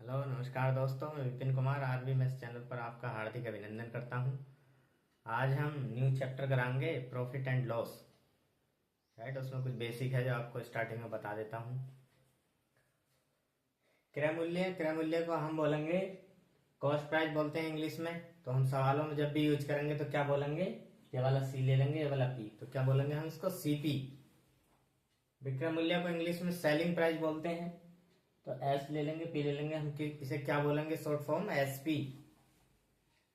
Hello नमस्कार दोस्तों, मैं Vipin Kumar RB maths channel पर आपका हार्दिक अभिनंदन करता हूं। आज हम न्यू चैप्टर कराएंगे प्रॉफिट एंड लॉस। राइट, उसमें कुछ बेसिक है जो आपको स्टार्टिंग में बता देता हूं। क्रय मूल्य को हम बोलेंगे कॉस्ट प्राइस बोलते हैं इंग्लिश में। तो हम सवालों में जब भी यूज करेंगे तो क्या बोलेंगे, ये वाला सी ले लेंगे, ये वाला पी, तो क्या बोलेंगे हम इसको सीपी। विक्रय मूल्य को इंग्लिश में सेलिंग प्राइस बोलते हैं, तो एस ले लेंगे, पी ले लेंगे, हम इसे क्या बोलेंगे, शॉर्ट फॉर्म एसपी।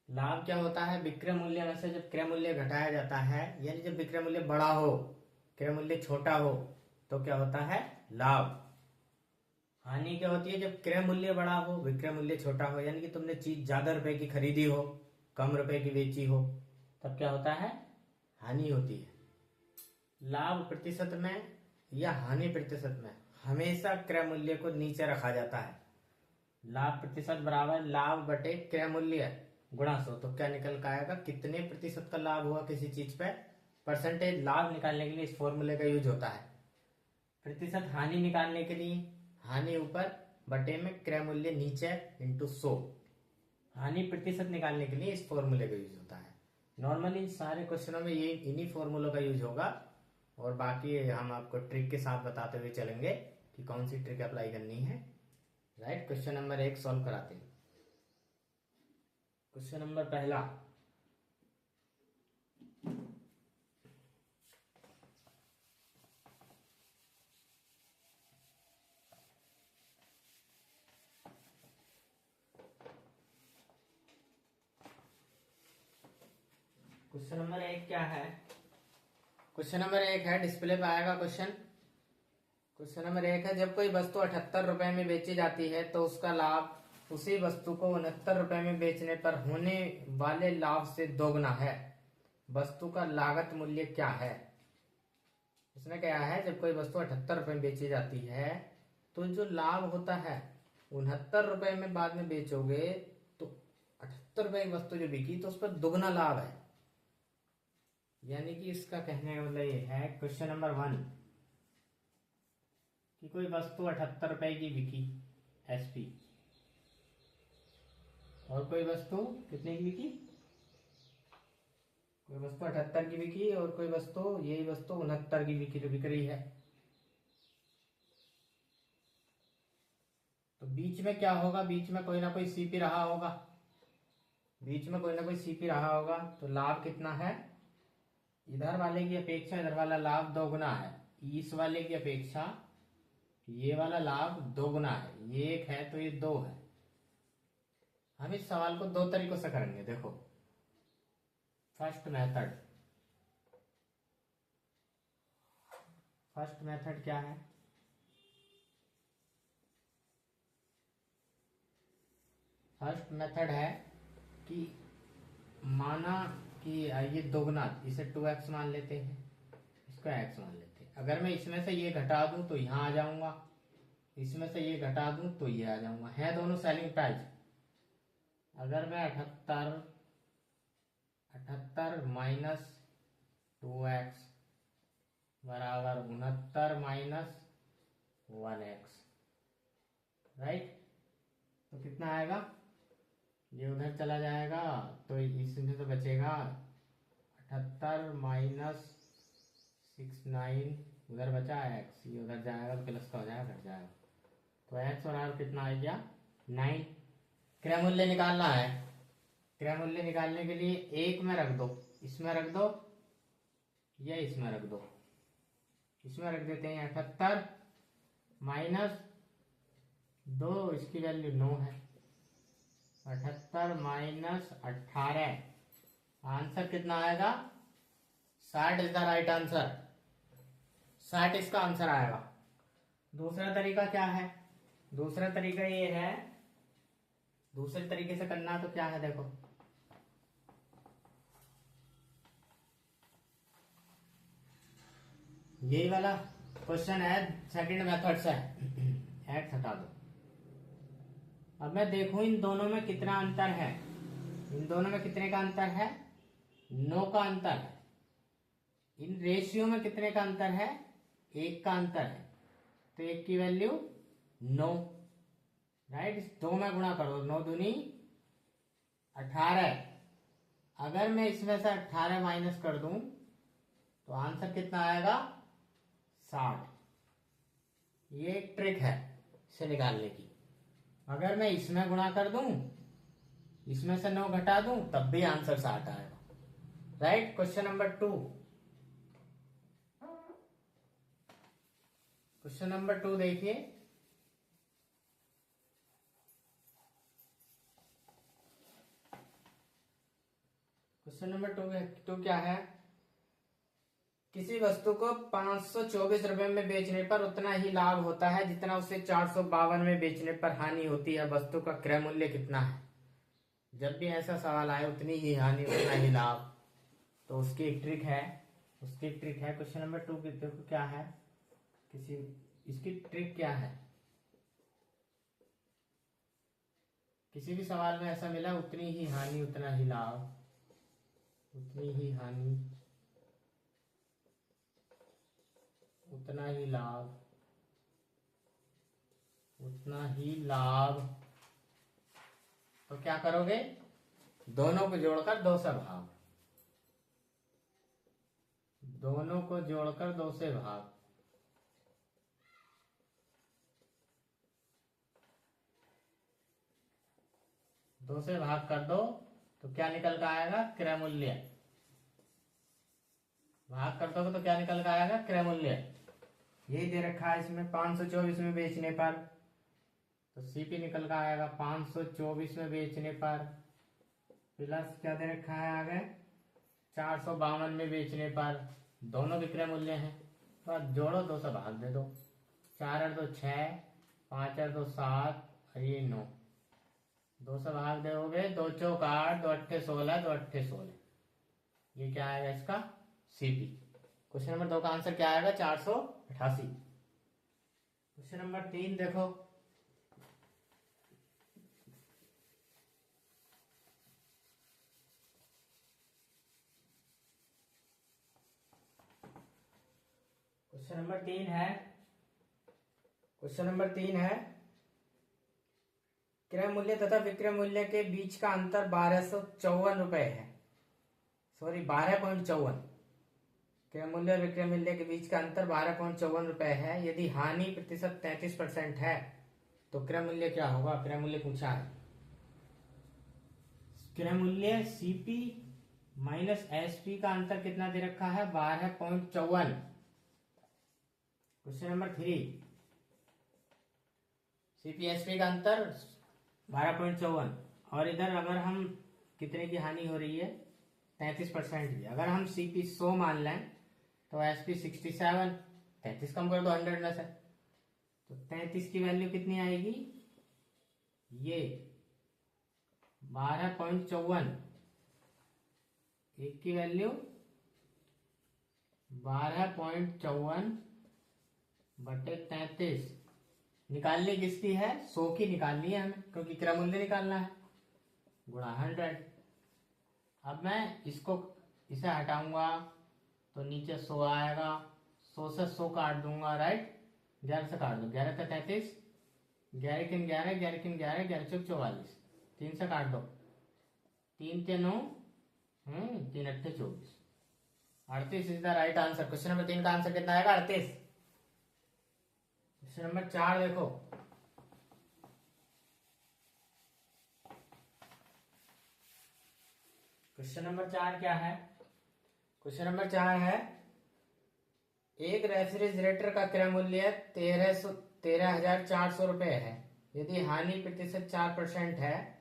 लाभ क्या होता है, विक्रय मूल्य में से जब क्रय मूल्य घटाया जाता है, यानी जब विक्रय मूल्य बड़ा हो क्रय मूल्य छोटा हो तो क्या होता है, लाभ। हानि क्या होती है, जब क्रय मूल्य बड़ा हो विक्रय मूल्य छोटा हो, यानी कि तुमने चीज ज्यादा रुपए की खरीदी हो कम रुपए की बेची हो, तब क्या होता है, हानि होती है। लाभ प्रतिशत में या हानि प्रतिशत में हमेशा क्रय मूल्य को नीचे रखा जाता है। लाभ प्रतिशत बराबर लाभ बटे क्रय मूल्य गुणा 100। तो क्या निकल कर आएगा, कितने प्रतिशत का लाभ हुआ किसी चीज पे। परसेंटेज लाभ निकालने के लिए इस फॉर्मूले का यूज होता है। प्रतिशत हानि निकालने के लिए हानि ऊपर बटे में क्रय मूल्य नीचे इंटू 100। हानि प्रतिशत निकालने के लिए इस फॉर्मूले का यूज होता है। नॉर्मली सारे क्वेश्चनों में ये इन्हीं फॉर्मूलों का यूज होगा, और बाकी हम आपको ट्रिक के साथ बताते हुए चलेंगे कि कौन सी ट्रिक अप्लाई करनी है। राइट, क्वेश्चन नंबर 1 सॉल्व कराते हैं। क्वेश्चन नंबर पहला, क्वेश्चन नंबर 1 क्या है, क्वेश्चन नंबर 1 है, डिस्प्ले पे आएगा क्वेश्चन। क्वेश्चन नंबर 1 है, जब कोई वस्तु 78 रुपए में बेची जाती है तो उसका लाभ उसी वस्तु को 69 रुपए में बेचने पर होने वाले लाभ से दोगुना है। वस्तु का लागत मूल्य क्या है। इसमें क्या है, जब कोई वस्तु 78 रुपए में बेची जाती है तो जो लाभ होता है 69 रुपए में बाद में बेचोगे तो 78 रुपए की वस्तु जो बिकी तो उस पर दोगुना लाभ है। यानी कि इसका कहने का मतलब ये है, क्वेश्चन नंबर 1 कि कोई वस्तु 78 रुपए की बिकी एसपी, और कोई वस्तु कितने की बिकी, कोई वस्तु 78 की बिकी और कोई वस्तु, यही वस्तु 69 की बिकी, तो बिक रही है। तो बीच में क्या होगा, बीच में कोई ना कोई सीपी रहा होगा, बीच में कोई ना कोई सीपी रहा होगा। तो लाभ कितना है, इधर वाले की अपेक्षा इधर वाला लाभ दोगुना है, इस वाले की अपेक्षा ये वाला लाभ दोगुना है। ये 1 है तो ये 2 है। हम इस सवाल को 2 तरीकों से करेंगे। देखो, फर्स्ट मेथड, फर्स्ट मेथड क्या है, फर्स्ट मेथड है कि माना कि ये दोगुना, इसे 2x मान लेते हैं, इसको x मान लेते हैं। अगर मैं इसमें से ये घटा दूं तो यहां आ जाऊंगा, इसमें से ये घटा दूं तो ये आ जाऊंगा, है दोनों सेलिंग प्राइस। अगर मैं 78 माइनस 2x बराबर 69 माइनस 1x, राइट, तो कितना आएगा, ये उधर चला जाएगा तो इसमें तो बचेगा 78 माइनस 69, उधर बचा x, ये उधर जाएगा तो प्लस का हो जाएगा, घट जाएगा। तो x बराबर कितना आ गया, 9। क्रय मूल्य निकालना है, क्रय मूल्य निकालने के लिए 1 में रख दो, इसमें रख दो या इसमें रख दो, इसमें रख देते हैं 78 माइनस 2, इसकी वैल्यू 9 है। 78 माइनस 18, आंसर कितना आएगा, 60 इज द राइट आंसर, 60 इसका आंसर आएगा। दूसरा तरीका क्या है, दूसरा तरीका ये है, दूसरे तरीके से करना तो क्या है, देखो यही वाला क्वेश्चन है, सेकंड मेथड से एक्स हटा दो। अब मैं देखूं इन दोनों में कितना अंतर है, इन दोनों में कितने का अंतर है, 9 का अंतर है। इन रेशियो में कितने का अंतर है, 1 का अंतर है। तो 1 की वैल्यू 9, राइट, इस 2 में गुणा कर दो, 9 दूनी 18। अगर मैं इसमें से 18 माइनस कर दूं तो आंसर कितना आएगा? 60। ये एक ट्रिक है इसे निकालने की। अगर मैं इसमें गुणा कर दूं, इसमें से 9 घटा दूं, तब भी आंसर 60 आएगा। Right. Question number 2। Question number 2 देखिए। क्वेश्चन नंबर 2 क्या है? किसी वस्तु को 524 रुपए में बेचने पर उतना ही लाभ होता है जितना उसे 452 में बेचने पर हानि होती है। वस्तु का क्रय मूल्य कितना है? जब भी ऐसा सवाल आए, उतनी ही हानि उतना ही लाभ, तो उसकी एक ट्रिक है। क्वेश्चन नंबर 2 देखो क्या है। इसकी ट्रिक क्या है? किसी भी सवाल में ऐसा मिला, उतनी ही हानि उतना ही लाभ, उतनी ही हानि उतना ही लाभ, उतना ही लाभ। तो क्या करोगे? दोनों को जोड़कर 2 से भाग, दोनों को जोड़कर 2 से भाग। दो से भाग कर दो तो क्या निकल कर आएगा? क्रय मूल्य। भाग कर दोगे तो क्या निकल कर आएगा? क्रय मूल्य। यही दे रखा है इसमें 524 में बेचने पर, तो सीपी निकल कर आएगा 524 में बेचने पर, प्लस क्या दे रखा है आगे? 452 में बेचने पर। दोनों विक्रय मूल्य हैं, तो आप जोड़ो, 2 से भाग दे दो। 4 और 2 6, 5 और 2 7, और ये 9। 2 से भाग दोगे, 2 चौक 8, 2 अट्ठे 16, 2 अट्ठे 16। ये क्या आएगा इसका? सीपी। क्वेश्चन नंबर 2 का आंसर क्या आएगा? 488। क्वेश्चन नंबर 3 देखो। क्वेश्चन नंबर 3 है, क्रय मूल्य तथा विक्रय मूल्य के बीच का अंतर 1254 रुपए है। सॉरी, 12.54। क्रय मूल्य और विक्रय मूल्य के बीच का अंतर 12.54 रुपए है। यदि हानि प्रतिशत 33% है तो क्रय मूल्य क्या होगा? क्रय मूल्य पूछा है। क्रय मूल्य सीपी माइनस एसपी का अंतर कितना दे रखा है? 12.54। क्वेश्चन नंबर 3, सीपी एसपी का अंतर 12.54, और इधर अगर हम कितने की हानि हो रही है? 33% की। अगर हम सीपी 100 मान लें तो एसपी 67, 33 कम कर दो 100 में से, तो 33 की वैल्यू कितनी आएगी? ये 12.54, एक की वैल्यू 12.54 बटे 33। निकालनी किसकी है? 100 की निकालनी है हमें, क्योंकि क्रय मूल्य निकालना है, गुणा 100। अब मैं इसे हटाऊंगा तो नीचे 100 आएगा, 100 से 100 काट दूंगा। राइट, 11 से काट दो, 11 का 33, 11 किन 11, 11 किन 11, 11 चौक 44, 3 से काट दो, 3 के 9, 3 अट्ठे 24, 38 is the right answer. Question number 3 का आंसर कितना आएगा? 38। क्वेश्चन नंबर 4 देखो। क्वेश्चन नंबर 4 क्या है? क्वेश्चन नंबर 4 है, एक रेफ्रिजरेटर का क्रय मूल्य 13,400 रुपए है। यदि हानि प्रतिशत 4% है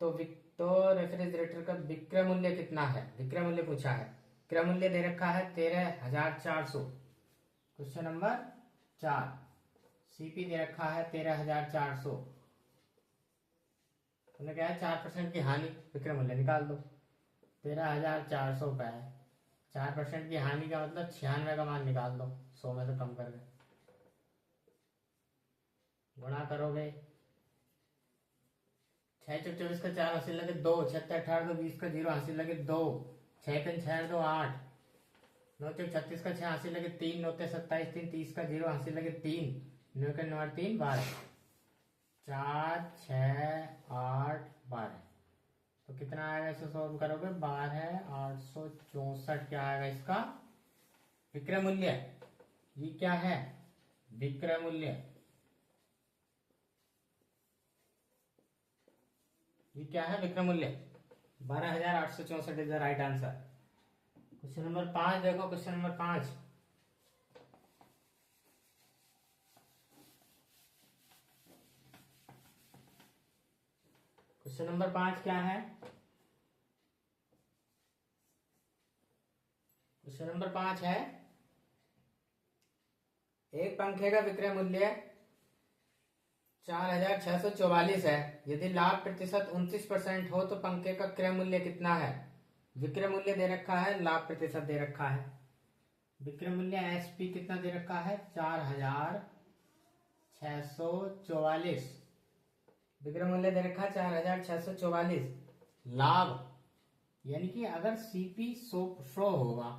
तो रेफ्रिजरेटर का विक्रय मूल्य कितना है? विक्रय मूल्य पूछा है। क्रय मूल्य दे रखा है 13,400। क्वेश्चन नंबर 4, सीपी दे रखा है 13,400। तुमने क्या है? 4% की हानि, विक्रय मूल्य निकाल दो। 13,400 रुपए है। 4% की हानि का मतलब 96 का मान निकाल दो, 100 में से कम करके गुणा करोगे। 6 चौक 24 का 4 हासिल लगे 2, 6 18 2 20 का 0 हासिल लगे 2, 6 3 6 2 8, 9 चौक 36 का 6 हासिल लगे 3, 9 27 3 30 का 0 हासिल लगे 3, 9 के 9 3 12, 4 6 8 12, तो कितना आएगा इसे सॉल्व करोगे? 12,864 क्या आएगा इसका विक्रय मूल्य। ये क्या है? विक्रय मूल्य। ये क्या है? विक्रय मूल्य। 12,864 is the right answer. Question number 5 देखो, क्वेश्चन नंबर 5। क्वेश्चन नंबर 5 क्या है? क्वेश्चन नंबर 5 है, एक पंखे का विक्रय मूल्य 4,644 है। यदि लाभ प्रतिशत 29% हो तो पंखे का क्रय मूल्य कितना है? विक्रय मूल्य दे रखा है, लाभ प्रतिशत दे रखा है। विक्रय मूल्य एसपी कितना दे रखा है? 4,644। विक्रय मूल्य दे रखा है 4,644। लाभ यानी कि अगर सीपी शो होगा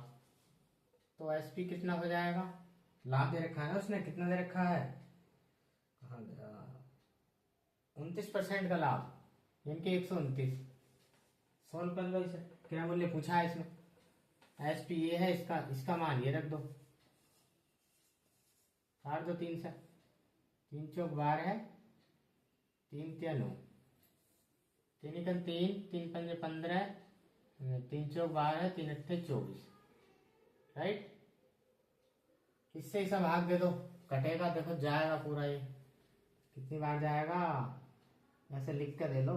तो एसपी कितना हो जाएगा? लाभ दे रखा है ना उसने, कितना दे रखा है? 29% का लाभ, यानी कि 129। सोल्व कर लो इसे। क्या मूल्य पूछा है इसमें? एसपी ये है, इसका मान ये रख दो। 4 2 3 से 3 चौक 12, 3 3 9, 3 3 3 5 15, 3 चौक 12, 3 8 24। राइट, इससे इसे भाग दे दो, कटेगा। देखो जाएगा पूरा, ये कितनी बार जाएगा ऐसे लिख कर दे लो।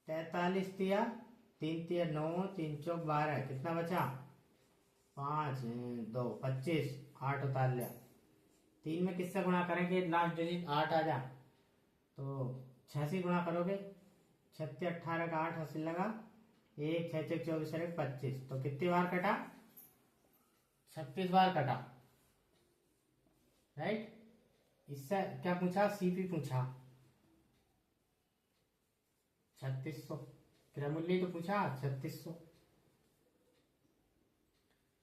43 तिया 3 तिया 9, 3 चौक 12, कितना बचा? 5 2 25, 8 उतार लिया। 3 में किससे गुणा करेंगे? लास्ट डिजिट 8 आ जा, तो 6 से गुणा करोगे। 36 18 का 8 हासिल लगा, 1 6 6 24 25, तो कितनी बार कटा? 36 बार कटा। राइट, इससे क्या पूछा? सीपी पूछा 3600। क्रय मूल्य तो पूछा 3600।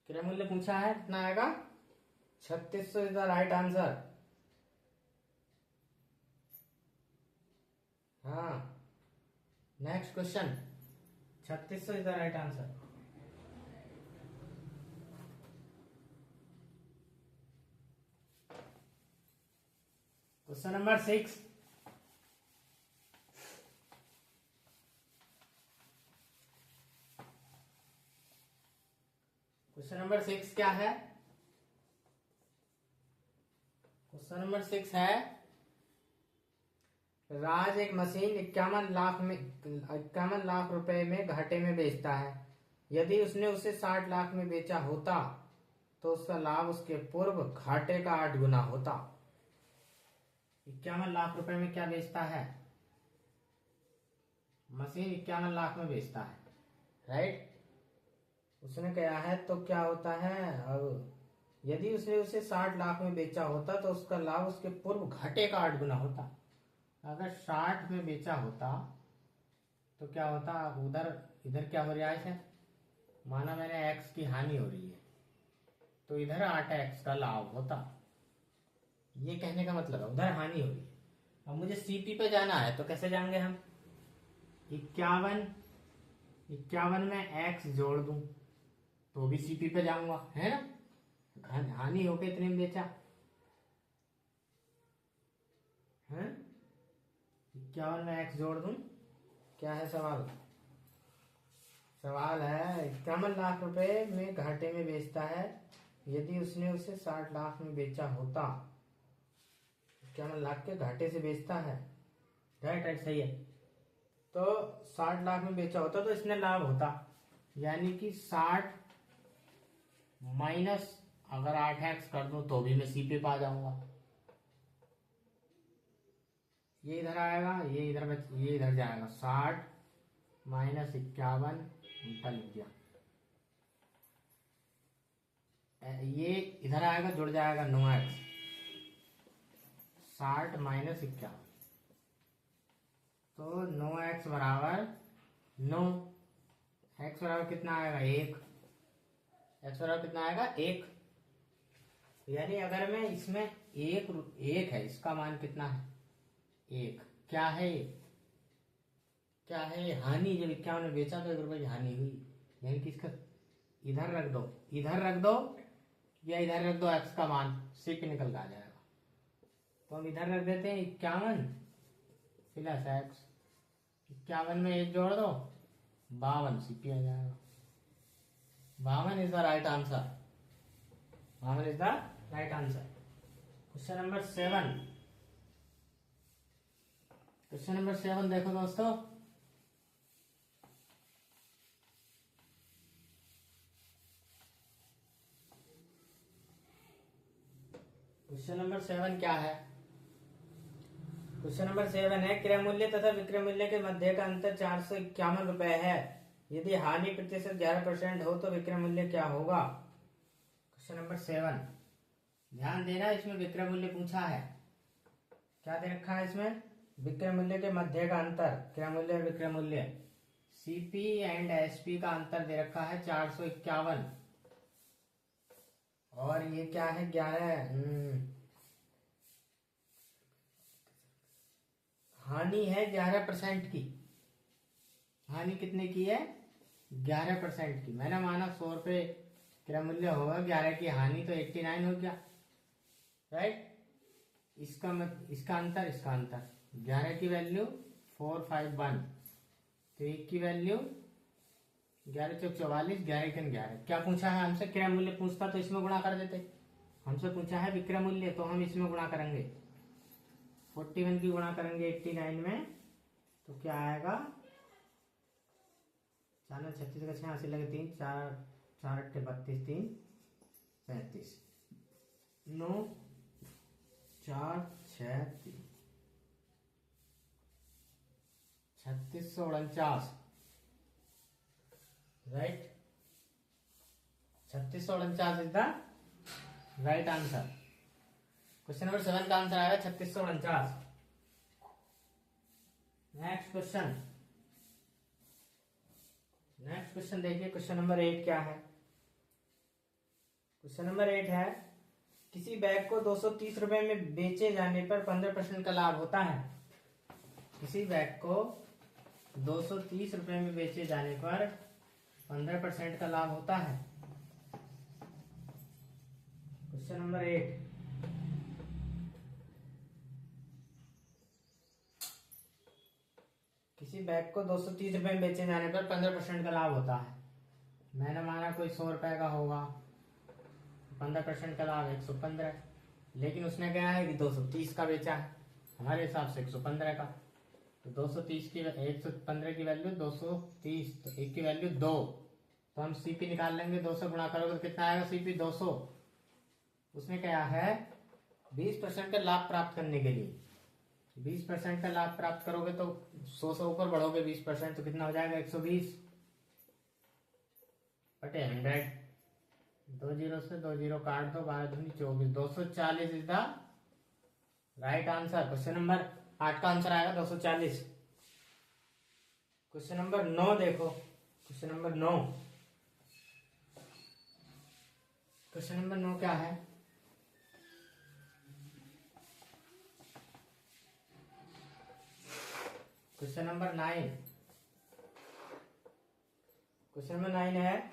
क्रय मूल्य पूछा है, कितना आएगा? 3600 इज द राइट आंसर। हाँ, next question. 3600 is the right answer. Question number 6। Question number 6 क्या है? क्वेश्चन नंबर 6 है, राज एक मशीन 51 लाख रुपए में घाटे में बेचता है। यदि उसने उसे 60 लाख में बेचा होता तो उसका लाभ उसके पूर्व घाटे का 8 गुना होता। 51 लाख रुपए में क्या बेचता है? मशीन 51 लाख में बेचता है। राइट, उसने कहा है तो क्या होता है? अब यदि उसने उसे 60 लाख में बेचा होता तो उसका लाभ उसके पूर्व घाटे का 8 गुना होता। अगर 60 में बेचा होता तो क्या होता? उधर इधर क्या हो रहा है? माना मैंने x की हानि हो रही है, तो इधर 8x का लाभ होता। ये कहने का मतलब है उधर हानि हो रही है। अब मुझे सीपी पे जाना है, तो कैसे जाएंगे हम? 51 में x जोड़ दूं तो भी सीपी पे जाऊंगा, है ना? हानि होके इतने में बेचा है। 51 में x जोड़ दूं, क्या है सवाल? सवाल है 51 लाख रुपए में घाटे में बेचता है। यदि उसने उसे 60 लाख में बेचा होता, 51 लाख के घाटे से बेचता है। राइट राइट, सही है। तो 60 लाख में बेचा होता तो इसमें लाभ होता, यानी कि 60 माइनस अगर 8x कर दूं तो भी मैं सीपी पे आ जाऊंगा। ये इधर आएगा, ये इधर जाएगा। 60 माइनस 51 उल्टा लिख दिया। ये इधर आएगा, जुड़ जाएगा 9x। 60 माइनस 51, तो 9x बराबर 9। x बराबर कितना आएगा? 1। x बराबर कितना आएगा? 1। यानी अगर मैं इसमें एक है, इसका मान कितना है? एक। क्या है? क्या है? हानि। जब 51 में बेचा तो 1 रुपए की हानि हुई, यानी कि इसका इधर रख दो, इधर रख दो या इधर रख दो एक्स का मान, सीपी निकल के आ जाएगा। तो हम इधर रख देते हैं 51 प्लस एक्स, 51 में 1 जोड़ दो 52 सीपी आ जाएगा। 52 is the right answer. 52 is the right answer. Question number 7। Question number 7 देखो दोस्तों। क्वेश्चन नंबर 7 क्या है? क्वेश्चन नंबर 7 है, क्रय मूल्य तथा विक्रय मूल्य के मध्य का अंतर 451 रुपए है। यदि हानि प्रतिशत 11% हो तो विक्रय मूल्य क्या होगा? क्वेश्चन नंबर 7, ध्यान देना, इसमें विक्रय मूल्य पूछा है। क्या दे रखा है इसमें? विक्रय मूल्य के मध्य का अंतर, क्रय मूल्य और विक्रय मूल्य, सीपी एंड एसपी का अंतर दे रखा है 451, और ये क्या है? 11। हानि है 11% की। हानि कितने की है? 11% की। मैंने माना 100 रुपये क्रय मूल्य होगा, 11 की हानि तो 89 हो गया, राइट। इसका अंतर, 11 की वैल्यू 451, तो 1 की वैल्यू 11 चौक 44, 11 के 11। क्या पूछा है हमसे? क्रय मूल्य पूछता तो इसमें गुणा कर देते। हमसे पूछा है विक्रय मूल्य, तो हम इसमें गुणा करेंगे। 41 की गुणा करेंगे 89 में, तो क्या आएगा? 4 36 का 86 लगे 3, 4 4 8 32, 3 37, 9 4 6 3 3649, right. 3649 is the right answer. Question number 7 का आंसर आएगा 3649। नेक्स्ट क्वेश्चन देखिए। क्वेश्चन नंबर 8 क्या है? क्वेश्चन नंबर 8 है, किसी बैग को 230 रुपए में बेचे जाने पर 15% का लाभ होता है। किसी बैग को 230 रुपए में बेचे जाने पर 15% का लाभ होता है। क्वेश्चन नंबर 8, किसी बैग को 230 रुपए में बेचे जाने पर 15% का लाभ होता है। मैंने माना कोई 100 रुपए का होगा, 15% का लाभ 115, लेकिन उसने क्या है कि 230 का बेचा है, हमारे हिसाब से 115 का। तो 230 की 115 की वैल्यू 230, तो 1 की वैल्यू 2, तो हम सीपी निकाल लेंगे। 2 से गुणा करोगे तो कितना आएगा? सीपी 200। उसने क्या है? 20% का लाभ प्राप्त करने के लिए 20% का लाभ प्राप्त करोगे तो 100 से ऊपर बढ़ोगे 20%, तो कितना हो जाएगा? 120 बटे 100। 2 जीरो से 2 जीरो काट दो, 12 दूनी 24, 240 is the right answer. Question number 8 का आंसर आएगा 240। क्वेश्चन नंबर 9 देखो। क्वेश्चन नंबर 9, क्वेश्चन नंबर 9 क्या है? क्वेश्चन नंबर 9, क्वेश्चन नंबर 9 है,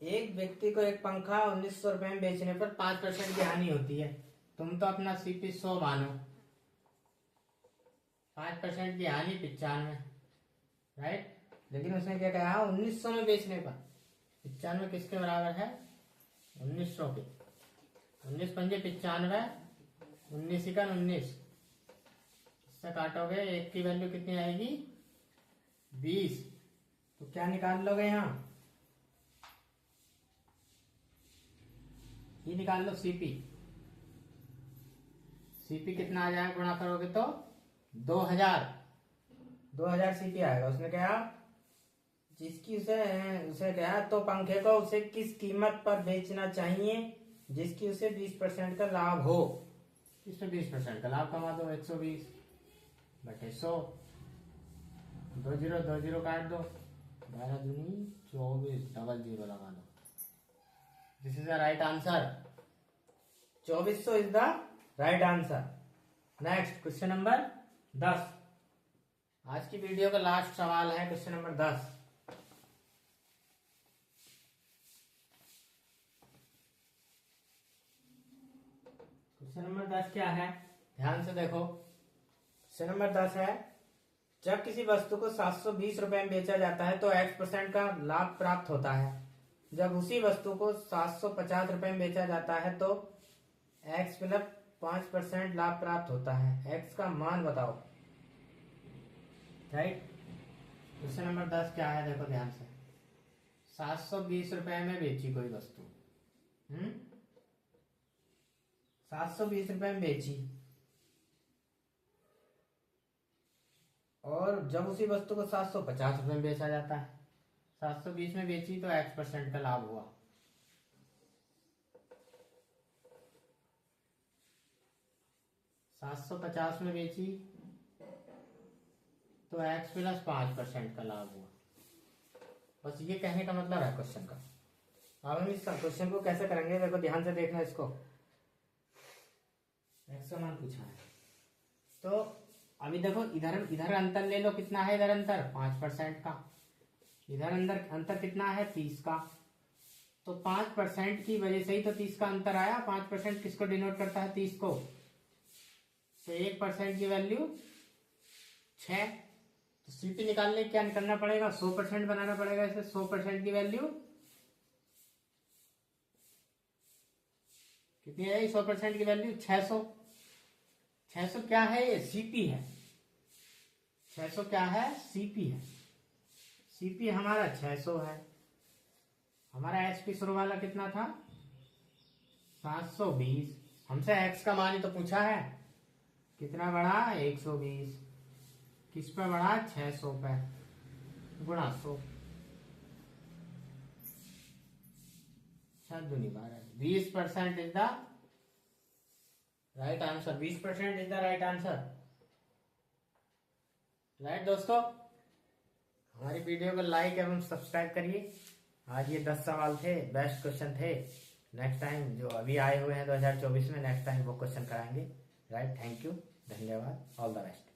एक व्यक्ति को एक पंखा 1900 रुपए में बेचने पर 5% की हानि होती है। तुम तो अपना सीपी 100 मानो, 5% की हानि 95, राइट। लेकिन उसने क्या कहा? 1900 में बेचने पर। 95 किसके बराबर है? 1900 के। 19 पंजे 95, 19 इका 19, इससे काटोगे 1 की वैल्यू कितनी आएगी? 20। तो क्या निकाल लोगे यहाँ? ये निकाल लो सीपी। सीपी कितना आ जाएगा गुणा करोगे तो? 2000 सीपी आएगा। उसने कहा जिसकी उसे कहा तो पंखे को उसे किस कीमत पर बेचना चाहिए जिसकी उसे 20% का लाभ हो। इसमें 20% का लाभ कमा दो, 120 बटे 100, 2 जीरो काट दो, 12 दूनी 24, डबल जीरो लगा दो। This is the right answer. 2400 is the right answer. Next question number 10। आज की वीडियो का लास्ट सवाल है क्वेश्चन नंबर 10। क्वेश्चन नंबर 10 क्या है, ध्यान से देखो। क्वेश्चन नंबर 10 है, जब किसी वस्तु को 720 रुपए में बेचा जाता है तो x% का लाभ प्राप्त होता है। जब उसी वस्तु को 750 रुपए में बेचा जाता है तो x प्लस 5% लाभ प्राप्त होता है। x का मान बताओ। राइट, क्वेश्चन नंबर 10 क्या है, देखो ध्यान से। 720 रुपए में बेची कोई वस्तु, 720 रुपए में बेची, और जब उसी वस्तु को 750 रुपए में बेचा जाता है। 720 में बेची तो x% का लाभ हुआ। सात सौ 750 में बेची तो x प्लस 5% का लाभ हुआ। बस ये कहने का मतलब है क्वेश्चन का। अब हम इस क्वेश्चन को कैसे करेंगे, देखो ध्यान से देखना इसको। x का मान पूछा है तो अभी देखो इधर अंतर ले लो, कितना है इधर अंतर, 5% का। इधर अंतर कितना है, 30 का। तो 5% की वजह से ही तो 30 का अंतर आया। 5% किसको डिनोट करता है, 30 को। तो 1% की वैल्यू 6। तो सीपी निकालने क्या करना पड़ेगा, 100% बनाना पड़ेगा इसे। 100% की वैल्यू कितनी है, 100% की वैल्यू 600। 600 क्या है, ये सीपी है। 600 क्या है, सीपी है। सीपी हमारा 600 है। हमारा एचपी शुरू वाला कितना था, 720। हमसे एक्स का मान ही तो पूछा है, कितना बढ़ा, 120। किस पे बढ़ा, 600 पे, गुणा 100। 20% is the right answer. 20% is the right answer. Right दोस्तों, हमारी वीडियो को लाइक एवं सब्सक्राइब करिए। आज ये 10 सवाल थे, बेस्ट क्वेश्चन थे। नेक्स्ट टाइम जो अभी आए हुए हैं 2024 में, नेक्स्ट टाइम वो क्वेश्चन कराएंगे। राइट, थैंक यू, धन्यवाद, ऑल द बेस्ट।